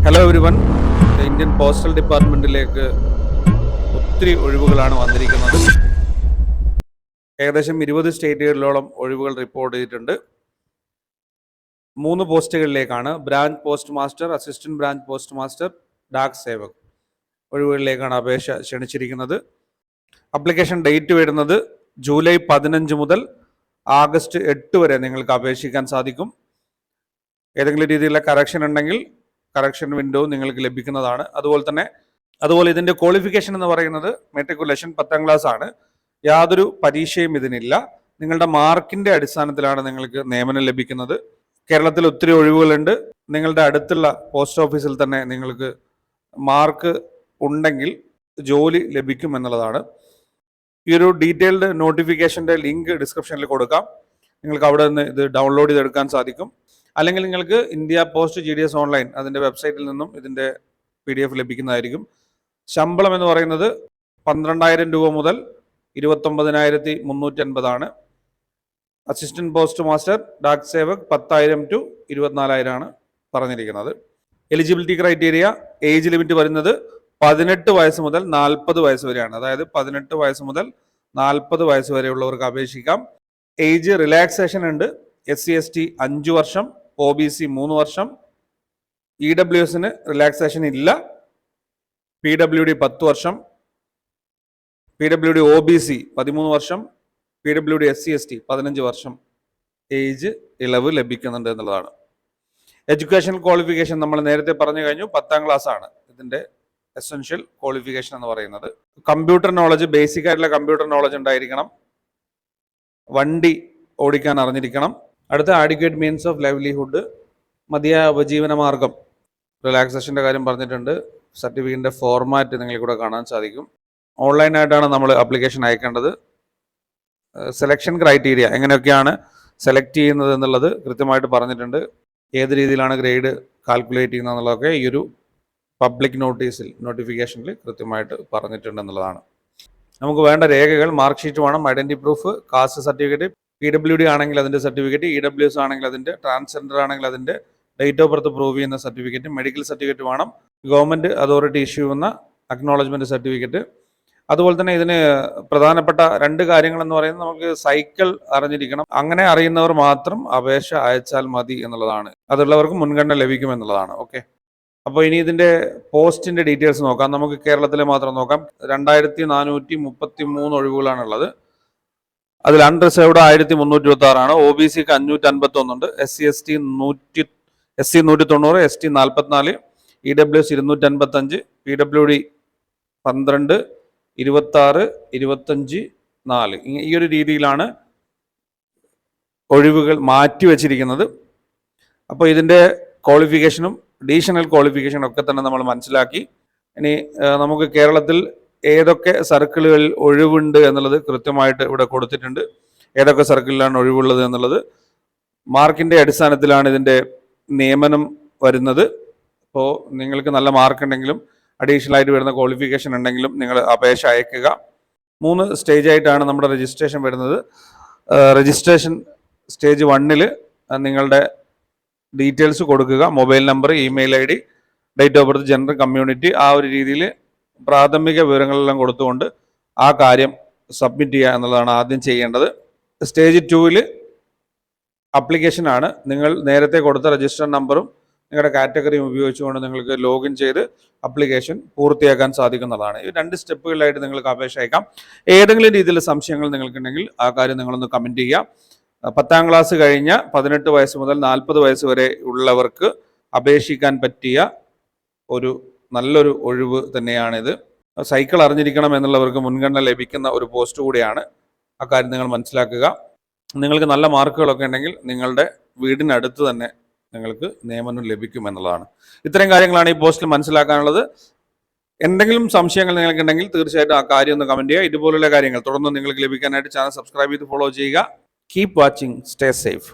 Hello everyone. Indian postal ഡിപ്പാർട്ട്മെന്റിലേക്ക് ഒത്തിരി ഒഴിവുകളാണ് വന്നിരിക്കുന്നത്. ഏകദേശം 20 സ്റ്റേറ്റുകളിലോളം ഒഴിവുകൾ റിപ്പോർട്ട് ചെയ്തിട്ടുണ്ട്. 3 പോസ്റ്റുകളിലേക്കാണ്: branch post master, assistant branch post master, Dak Sevak ഒഴിവുകളിലേക്കാണ് അപേക്ഷ ക്ഷണിച്ചിരിക്കുന്നത്. അപ്ലിക്കേഷൻ ഡേറ്റ് വരുന്നത് ജൂലൈ 15 മുതൽ ആഗസ്റ്റ് 8 വരെ നിങ്ങൾക്ക് അപേക്ഷിക്കാൻ സാധിക്കും. ഏതെങ്കിലും രീതിയിലുള്ള കറക്ഷൻ ഉണ്ടെങ്കിൽ കറക്ഷൻ വിൻഡോ നിങ്ങൾക്ക് ലഭിക്കുന്നതാണ്. അതുപോലെ ഇതിൻ്റെ ക്വാളിഫിക്കേഷൻ എന്ന് പറയുന്നത് മെട്രിക്കുലേഷൻ 10ാം ക്ലാസ് ആണ്. യാതൊരു പരീക്ഷയും ഇതിനില്ല. നിങ്ങളുടെ മാർക്കിൻ്റെ അടിസ്ഥാനത്തിലാണ് നിങ്ങൾക്ക് നിയമനം ലഭിക്കുന്നത്. കേരളത്തിൽ ഒത്തിരി ഒഴിവുകളുണ്ട്. നിങ്ങളുടെ അടുത്തുള്ള പോസ്റ്റ് ഓഫീസിൽ തന്നെ നിങ്ങൾക്ക് മാർക്ക് ഉണ്ടെങ്കിൽ ജോലി ലഭിക്കും എന്നുള്ളതാണ്. ഈ ഒരു ഡീറ്റെയിൽഡ് നോട്ടിഫിക്കേഷൻ്റെ ലിങ്ക് ഡിസ്ക്രിപ്ഷനിൽ കൊടുക്കാം. നിങ്ങൾക്ക് അവിടെ നിന്ന് ഇത് ഡൗൺലോഡ് ചെയ്തെടുക്കാൻ സാധിക്കും. അല്ലെങ്കിൽ നിങ്ങൾക്ക് ഇന്ത്യ പോസ്റ്റ് GDS ഓൺലൈൻ അതിൻ്റെ വെബ്സൈറ്റിൽ നിന്നും ഇതിൻ്റെ PDF ലഭിക്കുന്നതായിരിക്കും. ശമ്പളം എന്ന് പറയുന്നത് 12,000 രൂപ മുതൽ 29,350 ആണ്. Assistant post master, Dak Sevak 10,000 to 24,000 ആണ് പറഞ്ഞിരിക്കുന്നത്. എലിജിബിലിറ്റി ക്രൈറ്റീരിയ, ഏജ് ലിമിറ്റ് വരുന്നത് 18 വയസ്സ് മുതൽ 40 വയസ്സ് വരെയാണ്. അതായത് 18 വയസ്സ് മുതൽ 40 വയസ്സ് വരെയുള്ളവർക്ക് അപേക്ഷിക്കാം. ഏജ് റിലാക്സേഷൻ ഉണ്ട്. SC/ST 5 വർഷം, OBC 3 വർഷം, EWSന് റിലാക്സേഷൻ ഇല്ല. PWD 10 വർഷം, PWD OBC 13 വർഷം, PWD SC/ST 15 വർഷം ഏജ് ഇളവ് ലഭിക്കുന്നുണ്ട് എന്നുള്ളതാണ്. എഡ്യൂക്കേഷണൽ ക്വാളിഫിക്കേഷൻ നമ്മൾ നേരത്തെ പറഞ്ഞു കഴിഞ്ഞു, 10ാം ക്ലാസ് ആണ് ഇതിൻ്റെ എസെൻഷ്യൽ ക്വാളിഫിക്കേഷൻ എന്ന് പറയുന്നത്. കമ്പ്യൂട്ടർ നോളജ്, ബേസിക് ആയിട്ടുള്ള കമ്പ്യൂട്ടർ നോളജ് ഉണ്ടായിരിക്കണം. വണ്ടി ഓടിക്കാൻ അറിഞ്ഞിരിക്കണം. അടുത്ത ആഡിക്വേറ്റ് മീൻസ് ഓഫ് ലൈവ്ലിഹുഡ്, മതിയായ ഉപജീവന മാർഗം. റിലാക്സേഷൻ്റെ കാര്യം പറഞ്ഞിട്ടുണ്ട്. സർട്ടിഫിക്കറ്റിൻ്റെ ഫോർമാറ്റ് നിങ്ങൾക്കൂടെ കാണാൻ സാധിക്കും. ഓൺലൈനായിട്ടാണ് നമ്മൾ ആപ്ലിക്കേഷൻ അയക്കേണ്ടത്. സെലക്ഷൻ ക്രൈറ്റീരിയ എങ്ങനെയൊക്കെയാണ് സെലക്ട് ചെയ്യുന്നത് എന്നുള്ളത് കൃത്യമായിട്ട് പറഞ്ഞിട്ടുണ്ട്. ഏത് രീതിയിലാണ് ഗ്രേഡ് കാൽക്കുലേറ്റ് ചെയ്യുന്നത് എന്നുള്ളതൊക്കെ ഈ ഒരു പബ്ലിക് നോട്ടിഫിക്കേഷനിൽ കൃത്യമായിട്ട് പറഞ്ഞിട്ടുണ്ട് എന്നുള്ളതാണ്. നമുക്ക് വേണ്ട രേഖകൾ: മാർക്ക് ഷീറ്റ് വേണം, identity proof, caste certificate, PWD ആണെങ്കിൽ അതിൻ്റെ സർട്ടിഫിക്കറ്റ്, EWS ആണെങ്കിൽ അതിൻ്റെ, ട്രാൻസ്ജെൻഡർ ആണെങ്കിൽ അതിൻ്റെ, ഡേറ്റ് ഓഫ് ബർത്ത് പ്രൂവ് ചെയ്യുന്ന സർട്ടിഫിക്കറ്റ്, മെഡിക്കൽ സർട്ടിഫിക്കറ്റ് വേണം, ഗവൺമെൻറ് അതോറിറ്റി ഇഷ്യൂ ചെയ്യുന്ന അക്നോളജ്മെൻറ്റ് സർട്ടിഫിക്കറ്റ്. അതുപോലെ തന്നെ ഇതിന് പ്രധാനപ്പെട്ട 2 കാര്യങ്ങൾ എന്ന് പറയുന്നത് നമുക്ക് സൈക്കിൾ അറിഞ്ഞിരിക്കണം. അങ്ങനെ അറിയുന്നവർ മാത്രം അപേക്ഷ അയച്ചാൽ മതി എന്നുള്ളതാണ്. അതുള്ളവർക്ക് മുൻഗണന ലഭിക്കും എന്നുള്ളതാണ്. ഓക്കെ, അപ്പോൾ ഇനി ഇതിൻ്റെ പോസ്റ്റിൻ്റെ ഡീറ്റെയിൽസ് നോക്കാം. നമുക്ക് കേരളത്തിലെ മാത്രം നോക്കാം. 2,433 ഒഴിവുകളാണുള്ളത്. അതിൽ അൺറിസർവ്ഡ് 1,326 ആണ്. OBCക്ക് 551 ഉണ്ട്. SC/ST 190, ST 44, EWS 255, PWD 12, 26, 25, 4. ഈ ഒരു രീതിയിലാണ് ഒഴിവുകൾ മാറ്റിവെച്ചിരിക്കുന്നത്. അപ്പോൾ ഇതിൻ്റെ ക്വാളിഫിക്കേഷനും അഡീഷണൽ ക്വാളിഫിക്കേഷനും ഒക്കെ തന്നെ നമ്മൾ മനസ്സിലാക്കി. ഇനി നമുക്ക് കേരളത്തിൽ ഏതൊക്കെ സർക്കിളുകളിൽ ഒഴിവുണ്ട് എന്നുള്ളത് കൃത്യമായിട്ട് ഇവിടെ കൊടുത്തിട്ടുണ്ട്. ഏതൊക്കെ സർക്കിളിലാണ് ഒഴിവുള്ളത് എന്നുള്ളത്. മാർക്കിൻ്റെ അടിസ്ഥാനത്തിലാണ് ഇതിൻ്റെ നിയമനം വരുന്നത്. അപ്പോൾ നിങ്ങൾക്ക് നല്ല മാർക്ക് ഉണ്ടെങ്കിലും അഡീഷണൽ ആയിട്ട് വരുന്ന ക്വാളിഫിക്കേഷൻ ഉണ്ടെങ്കിലും നിങ്ങൾ അപേക്ഷ അയക്കുക. 3 സ്റ്റേജായിട്ടാണ് നമ്മുടെ രജിസ്ട്രേഷൻ വരുന്നത്. രജിസ്ട്രേഷൻ സ്റ്റേജ് 1ൽ നിങ്ങളുടെ ഡീറ്റെയിൽസ് കൊടുക്കുക. Mobile number, email ID, date of birth, gender, community, ആ ഒരു രീതിയിൽ പ്രാഥമിക വിവരങ്ങളെല്ലാം കൊടുത്തുകൊണ്ട് ആ കാര്യം സബ്മിറ്റ് ചെയ്യുക എന്നുള്ളതാണ് ആദ്യം ചെയ്യേണ്ടത്. സ്റ്റേജ് 2ൽ അപ്ലിക്കേഷനാണ്. നിങ്ങൾ നേരത്തെ കൊടുത്ത രജിസ്റ്റർ നമ്പറും നിങ്ങളുടെ കാറ്റഗറിയും ഉപയോഗിച്ചുകൊണ്ട് നിങ്ങൾക്ക് ലോഗിൻ ചെയ്ത് അപ്ലിക്കേഷൻ പൂർത്തിയാക്കാൻ സാധിക്കുന്നതാണ്. ഈ 2 സ്റ്റെപ്പുകളിലായിട്ട് നിങ്ങൾക്ക് അപേക്ഷ അയക്കാം. ഏതെങ്കിലും രീതിയിലുള്ള സംശയങ്ങൾ നിങ്ങൾക്കുണ്ടെങ്കിൽ ആ കാര്യം നിങ്ങളൊന്ന് കമൻറ്റ് ചെയ്യുക. 10ാം ക്ലാസ് കഴിഞ്ഞ 18 വയസ്സ് മുതൽ 40 വയസ്സ് വരെ ഉള്ളവർക്ക് അപേക്ഷിക്കാൻ പറ്റിയ ഒരു നല്ലൊരു ഒഴിവ് തന്നെയാണിത്. സൈക്കിൾ അറിഞ്ഞിരിക്കണം എന്നുള്ളവർക്ക് മുൻഗണന ലഭിക്കുന്ന ഒരു പോസ്റ്റ് കൂടിയാണ്. അക്കാര്യം നിങ്ങൾ മനസ്സിലാക്കുക. നിങ്ങൾക്ക് നല്ല മാർക്കുകളൊക്കെ ഉണ്ടെങ്കിൽ നിങ്ങളുടെ വീടിനടുത്ത് തന്നെ നിങ്ങൾക്ക് നിയമനം ലഭിക്കും എന്നുള്ളതാണ്. ഇത്തരം കാര്യങ്ങളാണ് ഈ പോസ്റ്റിൽ മനസ്സിലാക്കാനുള്ളത്. എന്തെങ്കിലും സംശയങ്ങൾ നിങ്ങൾക്കുണ്ടെങ്കിൽ തീർച്ചയായിട്ടും ആ കാര്യം ഒന്ന് കമൻറ്റ് ചെയ്യുക. ഇതുപോലുള്ള കാര്യങ്ങൾ തുടർന്ന് നിങ്ങൾക്ക് ലഭിക്കാനായിട്ട് ചാനൽ സബ്സ്ക്രൈബ് ചെയ്ത് ഫോളോ ചെയ്യുക. Keep watching, stay safe.